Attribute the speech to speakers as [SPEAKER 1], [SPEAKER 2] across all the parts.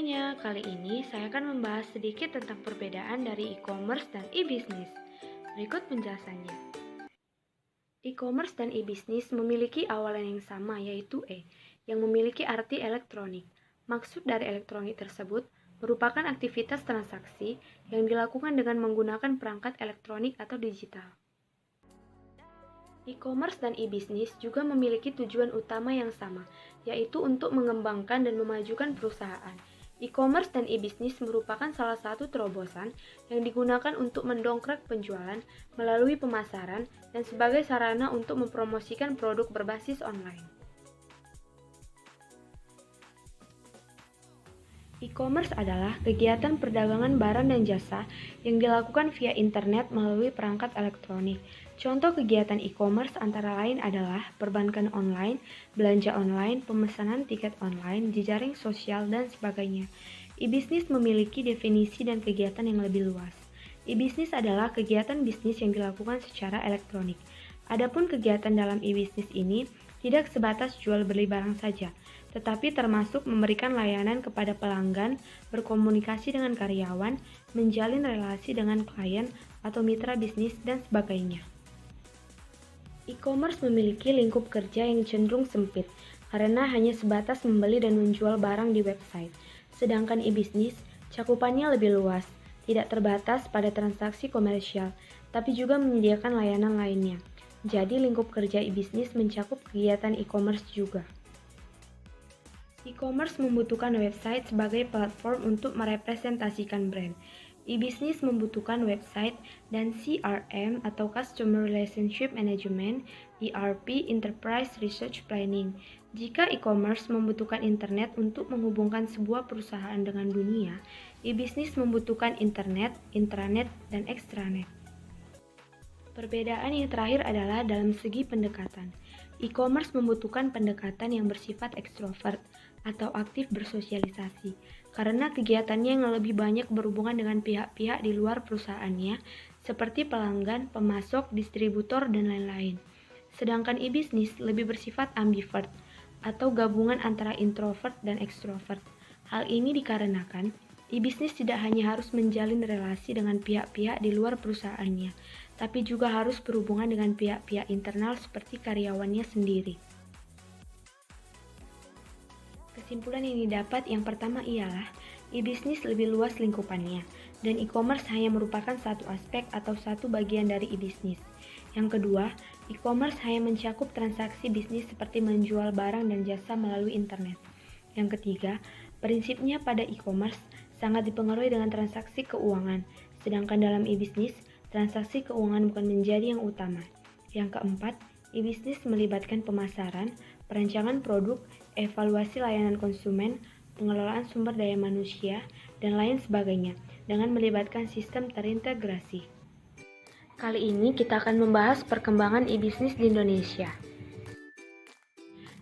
[SPEAKER 1] semuanya, kali ini saya akan membahas sedikit tentang perbedaan dari e-commerce dan e-business. Berikut penjelasannya. E-commerce dan e-business memiliki awalan yang sama, yaitu yang memiliki arti elektronik. Maksud dari elektronik tersebut merupakan aktivitas transaksi yang dilakukan dengan menggunakan perangkat elektronik atau digital. E-commerce dan e-business juga memiliki tujuan utama yang sama, yaitu untuk mengembangkan dan memajukan perusahaan. E-commerce dan e-business merupakan salah satu terobosan yang digunakan untuk mendongkrak penjualan melalui pemasaran dan sebagai sarana untuk mempromosikan produk berbasis online. E-commerce adalah kegiatan perdagangan barang dan jasa yang dilakukan via internet melalui perangkat elektronik. Contoh kegiatan e-commerce antara lain adalah perbankan online, belanja online, pemesanan tiket online, jejaring sosial, dan sebagainya. E-business memiliki definisi dan kegiatan yang lebih luas. E-business adalah kegiatan bisnis yang dilakukan secara elektronik. Adapun kegiatan dalam e-business ini tidak sebatas jual beli barang saja, tetapi termasuk memberikan layanan kepada pelanggan, berkomunikasi dengan karyawan, menjalin relasi dengan klien atau mitra bisnis, dan sebagainya. E-commerce memiliki lingkup kerja yang cenderung sempit karena hanya sebatas membeli dan menjual barang di website. Sedangkan e-business cakupannya lebih luas, tidak terbatas pada transaksi komersial, tapi juga menyediakan layanan lainnya. Jadi lingkup kerja e-business mencakup kegiatan e-commerce juga. E-commerce membutuhkan website sebagai platform untuk merepresentasikan brand. E-business membutuhkan website dan CRM atau Customer Relationship Management, ERP, Enterprise Research Planning. Jika e-commerce membutuhkan internet untuk menghubungkan sebuah perusahaan dengan dunia, e-business membutuhkan internet, intranet, dan extranet. Perbedaan yang terakhir adalah dalam segi pendekatan. E-commerce membutuhkan pendekatan yang bersifat ekstrovert atau aktif bersosialisasi, karena kegiatannya yang lebih banyak berhubungan dengan pihak-pihak di luar perusahaannya, seperti pelanggan, pemasok, distributor, dan lain-lain. Sedangkan e-business lebih bersifat ambivert, atau gabungan antara introvert dan ekstrovert. Hal ini dikarenakan e-business tidak hanya harus menjalin relasi dengan pihak-pihak di luar perusahaannya, tapi juga harus berhubungan dengan pihak-pihak internal seperti karyawannya sendiri. Kesimpulan yang didapat yang pertama ialah e-business lebih luas lingkupannya, dan e-commerce hanya merupakan satu aspek atau satu bagian dari e-business. Yang kedua, e-commerce hanya mencakup transaksi bisnis seperti menjual barang dan jasa melalui internet. Yang ketiga, prinsipnya pada e-commerce sangat dipengaruhi dengan transaksi keuangan, sedangkan dalam e-business, transaksi keuangan bukan menjadi yang utama. Yang keempat, e-business melibatkan pemasaran, perancangan produk, evaluasi layanan konsumen, pengelolaan sumber daya manusia, dan lain sebagainya, dengan melibatkan sistem terintegrasi. Kali ini kita akan membahas perkembangan e-business di Indonesia.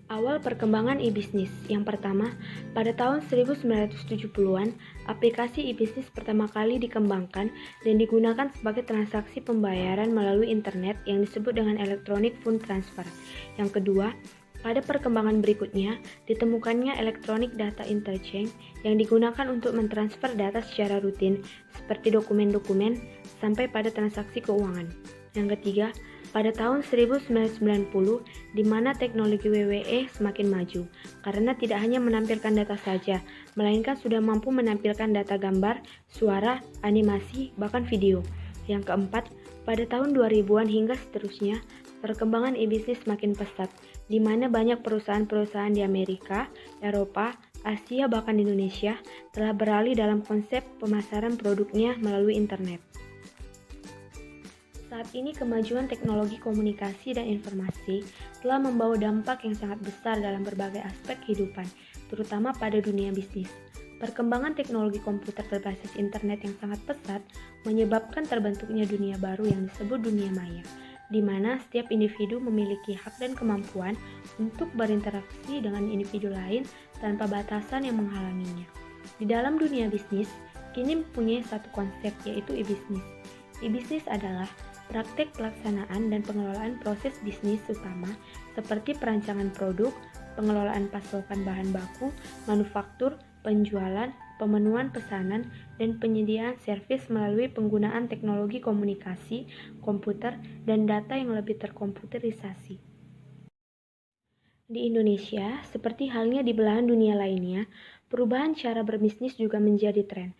[SPEAKER 1] Awal perkembangan e-business. Yang pertama, pada tahun 1970-an, aplikasi e-business pertama kali dikembangkan dan digunakan sebagai transaksi pembayaran melalui internet yang disebut dengan electronic fund transfer. Yang kedua, pada perkembangan berikutnya, ditemukannya electronic data interchange yang digunakan untuk mentransfer data secara rutin, seperti dokumen-dokumen, sampai pada transaksi keuangan. Yang ketiga, pada tahun 1990, di mana teknologi WWE semakin maju, karena tidak hanya menampilkan data saja, melainkan sudah mampu menampilkan data gambar, suara, animasi, bahkan video. Yang keempat, pada tahun 2000-an hingga seterusnya, perkembangan e-business semakin pesat, di mana banyak perusahaan-perusahaan di Amerika, Eropa, Asia, bahkan Indonesia telah beralih dalam konsep pemasaran produknya melalui internet. Saat ini kemajuan teknologi komunikasi dan informasi telah membawa dampak yang sangat besar dalam berbagai aspek kehidupan, terutama pada dunia bisnis. Perkembangan teknologi komputer berbasis internet yang sangat pesat menyebabkan terbentuknya dunia baru yang disebut dunia maya, di mana setiap individu memiliki hak dan kemampuan untuk berinteraksi dengan individu lain tanpa batasan yang menghalanginya. Di dalam dunia bisnis, kini mempunyai satu konsep, yaitu e-business. E-business adalah praktek pelaksanaan dan pengelolaan proses bisnis utama seperti perancangan produk, pengelolaan pasokan bahan baku, manufaktur, penjualan, pemenuhan pesanan, dan penyediaan servis melalui penggunaan teknologi komunikasi, komputer, dan data yang lebih terkomputerisasi. Di Indonesia, seperti halnya di belahan dunia lainnya, perubahan cara berbisnis juga menjadi tren.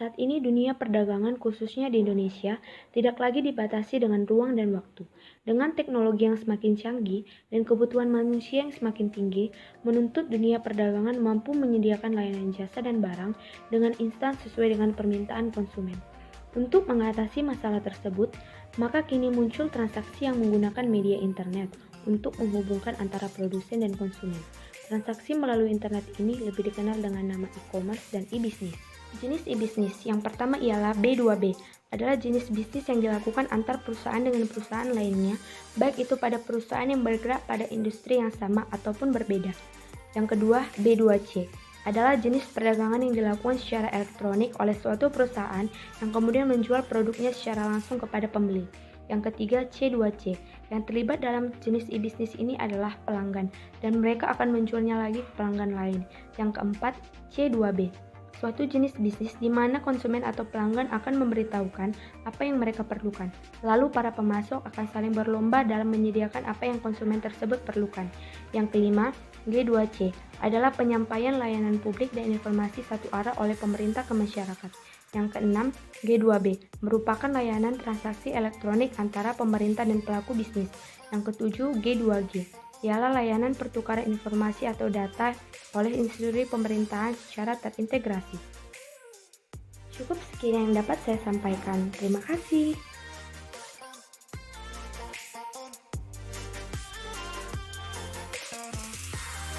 [SPEAKER 1] Saat ini dunia perdagangan khususnya di Indonesia tidak lagi dibatasi dengan ruang dan waktu. Dengan teknologi yang semakin canggih dan kebutuhan manusia yang semakin tinggi, menuntut dunia perdagangan mampu menyediakan layanan jasa dan barang dengan instan sesuai dengan permintaan konsumen. Untuk mengatasi masalah tersebut, maka kini muncul transaksi yang menggunakan media internet untuk menghubungkan antara produsen dan konsumen. Transaksi melalui internet ini lebih dikenal dengan nama e-commerce dan e-bisnis. Jenis e-bisnis yang pertama ialah B2B, adalah jenis bisnis yang dilakukan antar perusahaan dengan perusahaan lainnya, baik itu pada perusahaan yang bergerak pada industri yang sama ataupun berbeda. Yang kedua, B2C, adalah jenis perdagangan yang dilakukan secara elektronik oleh suatu perusahaan yang kemudian menjual produknya secara langsung kepada pembeli. Yang ketiga, C2C, yang terlibat dalam jenis e-bisnis ini adalah pelanggan, dan mereka akan menjualnya lagi ke pelanggan lain. Yang keempat, C2B, suatu jenis bisnis di mana konsumen atau pelanggan akan memberitahukan apa yang mereka perlukan. Lalu para pemasok akan saling berlomba dalam menyediakan apa yang konsumen tersebut perlukan. Yang kelima, G2C, adalah penyampaian layanan publik dan informasi satu arah oleh pemerintah ke masyarakat. Yang keenam, G2B, merupakan layanan transaksi elektronik antara pemerintah dan pelaku bisnis. Yang ketujuh, G2G, ialah layanan pertukaran informasi atau data oleh institusi pemerintahan secara terintegrasi. Cukup sekian yang dapat saya sampaikan. Terima kasih.